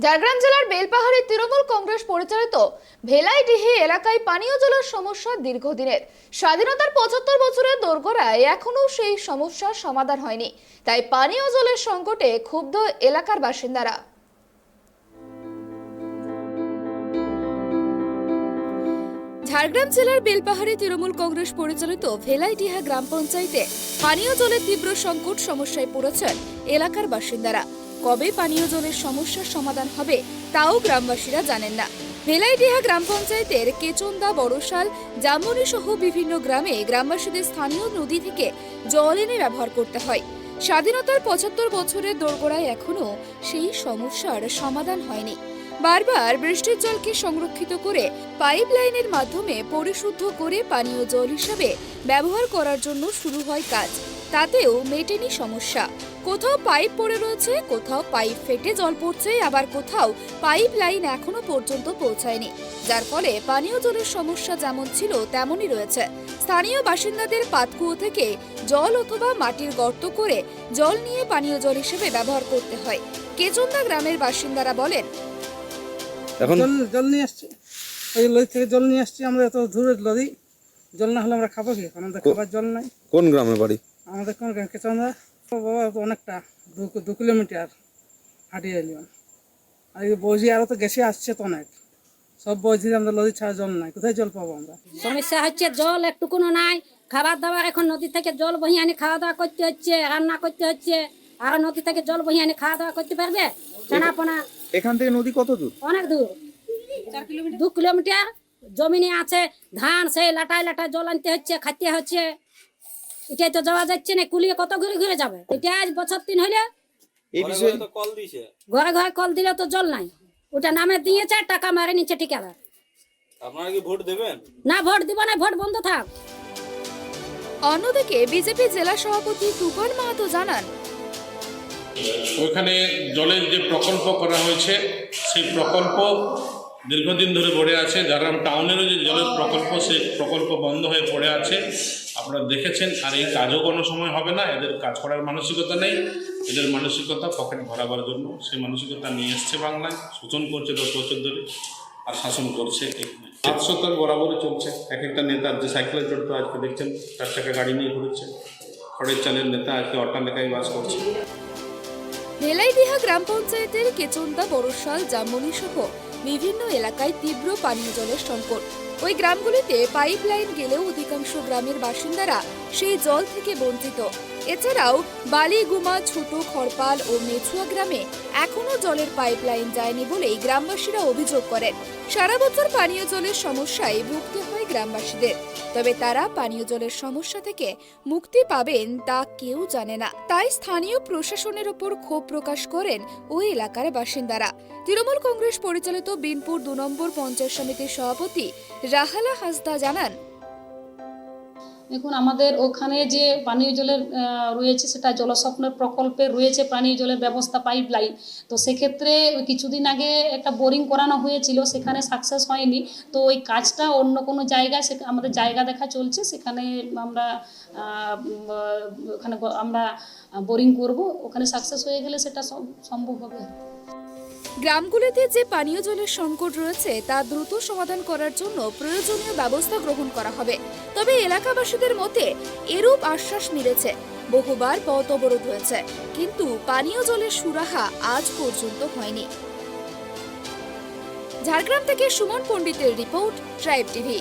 ঝাড়গ্রাম জেলার বেলপাহাড়ি তৃণমূল কংগ্রেস পরিচালিত ভেলাইডিহি এলাকায় পানীয় জলের সমস্যা দীর্ঘদিনের। স্বাধীনতার ৭৫ বছরের দোরগোড়ায় এখনো সেই সমস্যার সমাধান হয়নি। তাই পানীয় জলের সংকটে ক্ষুব্ধ এলাকার বাসিন্দারা। ঝাড়গ্রাম জেলার বেলপাহাড়ি তৃণমূল কংগ্রেস পরিচালিত ভেলাইডিহা গ্রাম পঞ্চায়েতে পানীয় জলের তীব্র সংকট সমস্যায় পড়েছেন এলাকার বাসিন্দারা। কবে পানীয় জলের সমস্যার সমাধান হবে তাও গ্রামবাসীরা জানেন না। ভেলাইডিহা গ্রাম পঞ্চায়েতের কেচন্দা, বড়শাল, জামবনি সহ বিভিন্ন গ্রামে গ্রামবাসীদের স্থানীয় নদী থেকে জল এনে ব্যবহার করতে হয়। স্বাধীনতার ৭৫ বছরের দোরগোড়ায় এখনো সেই সমস্যার সমাধান হয়নি। বারবার বৃষ্টির জলকে সংরক্ষিত করে পাইপ লাইনের মাধ্যমে পরিশুদ্ধ করে পানীয় জল হিসাবে ব্যবহার করার জন্য শুরু হয় কাজ। তাতেও মেটেনি সমস্যা। কোথাও পাইপ পড়ে রয়েছে, কোথাও পাইপ ফেটে জল পড়ছে, আবার কোথাও পাইপ লাইন এখনো পর্যন্ত পৌঁছায়নি, যার ফলে পানীয় জলের সমস্যা যেমন ছিল তেমনই রয়েছে। স্থানীয় বাসিন্দাদের পাতকুয়ো থেকে জল অথবা মাটির গর্ত করে জল নিয়ে পানীয় জল হিসেবে ব্যবহার করতে হয়। কেচন্দা গ্রামের বাসিন্দারা বলেন, এখন জল নিয়ে আসছি, ওই নদী থেকে জল নিয়ে আসছি। আমরা এত দূরের নদী, জল না হলে আমরা খাবো কি? আমাদের খাবার জল নাই। কোন গ্রামে বাড়ি? আমাদের কোন গ্রাম? কেচন্দা। বাবা অনেকটা 2 কিলোমিটার হাঁটিয়ে এলাম। আর এই বৌজি আরো তো গেছে আসছে তো অনেক, সব বৌজি আমরা নদী ছাড়া জল নাই, কোথায় জল পাবো আমরা? সমস্যা হচ্ছে জল একটুকুনো নাই, খাবার দাবার এখন নদী থেকে জল বহিয়ে আনি খাওয়া দাওয়া করতে হচ্ছে, রান্না করতে হচ্ছে। আর নদী থেকে জল বহিয়ে আনি খাওয়া দাওয়া করতে পারবে? চানাপোনা এখান থেকে নদী কত দূর? অনেক দূর, 2 কিলোমিটার। জমিনে আছে ধান, সেই লাটায় লাটায় জল আনতে হচ্ছে, খাইতে হচ্ছে। এটাই তো যাওয়া যাচ্ছে না, কুলিয়ে কত ঘুরে ঘুরে যাবে? এটা আজ বছর 3 হইলে এই বিষয়ে ঘরে ঘরে কল দিলে তো জল নাই। ওটা নামে দিয়েছে, টাকা মারে নিচ্ছে ঠিকাদার। আপনারা কি ভোট দেবেন? না, ভোট দিব না, ভোট বন্ধ থাক। অন্যদিকে বিজেপি জেলা সভাপতি তুফান মাহাতো জানান, ওইখানে জলের যে প্রকল্প করা হয়েছে সেই প্রকল্প দীর্ঘদিন ধরে পড়ে আছে। ঝাড়গ্রাম টাউনেরও যে জলের প্রকল্প, সেই প্রকল্প বন্ধ হয়ে পড়ে আছে, আপনারা দেখেছেন। আর এই কাজও কোনো সময় হবে না, এদের কাজ করার মানসিকতা নেই। এদের মানসিকতা পকেট ভরাবার জন্য সেই মানসিকতা নিয়ে এসছে বাংলায়, শোষণ করছে 10 বছর ধরে, আর শাসন করছে। 700 বরাবরই চলছে। এক একটা নেতার যে সাইকেলে চড়তো, আজকে দেখছেন 4 চাকা গাড়ি নিয়ে ঘুরছে। খড়ের চালের নেতা আজকে অট্টালিকায় বাস করছে। ভেলাইডিহা গ্রাম পঞ্চায়েতের কেচন্দা, বড়শাল, জামবনি সহ বিভিন্ন এলাকায় তীব্র পানীয় জলের সংকট। ওই গ্রামগুলিতে পাইপ লাইন গেলেও অধিকাংশ গ্রামের বাসিন্দারা সেই জল থেকে বঞ্চিত। এছাড়াও বালিগুমা, ছোট খড়পাল ও মেছুয়া গ্রামে এখনো জলের পাইপ লাইন যায়নি বলেই গ্রামবাসীরা অভিযোগ করেন। সারা বছর পানীয় জলের সমস্যায় ভুগতে হয় গ্রামবাসীদের, তবে তারা পানীয় জলের সমস্যা থেকে মুক্তি পাবেন তা কেউ জানে না। তাই স্থানীয় প্রশাসনের উপর ক্ষোভ প্রকাশ করেন ওই এলাকার বাসিন্দারা। তৃণমূল কংগ্রেস পরিচালিত বিনপুর 2 নম্বর পঞ্চায়েত সমিতির সভাপতি রাহালা হাসদা জানান, দেখুন, আমাদের ওখানে যে পানীয় জলের রয়েছে, সেটা জলস্বপ্নের প্রকল্পে রয়েছে পানীয় জলের ব্যবস্থা, পাইপ লাইন। তো সেক্ষেত্রে কিছুদিন আগে একটা বোরিং করানো হয়েছিল, সেখানে সাকসেস হয়নি। তো ওই কাজটা অন্য কোনো জায়গায়, আমাদের জায়গা দেখা চলছে, সেখানে আমরা বোরিং করব। ওখানে সাকসেস হয়ে গেলে সেটা সম্ভব হবে। গ্রামগুলিতে যে পানীয় জলের সংকট রয়েছে তা দ্রুত সমাধান করার জন্য প্রয়োজনীয় ব্যবস্থা গ্রহণ করা হবে। তবে এলাকাবাসীদের মতে এরূপ আশ্বাস মিলেছে, বহুবার পথ অবরোধ হয়েছে, কিন্তু পানীয় জলের সুরাহা আজ পর্যন্ত হয়নি। ঝাড়গ্রাম থেকে সুমন পণ্ডিতের রিপোর্ট, ট্রাইব টিভি।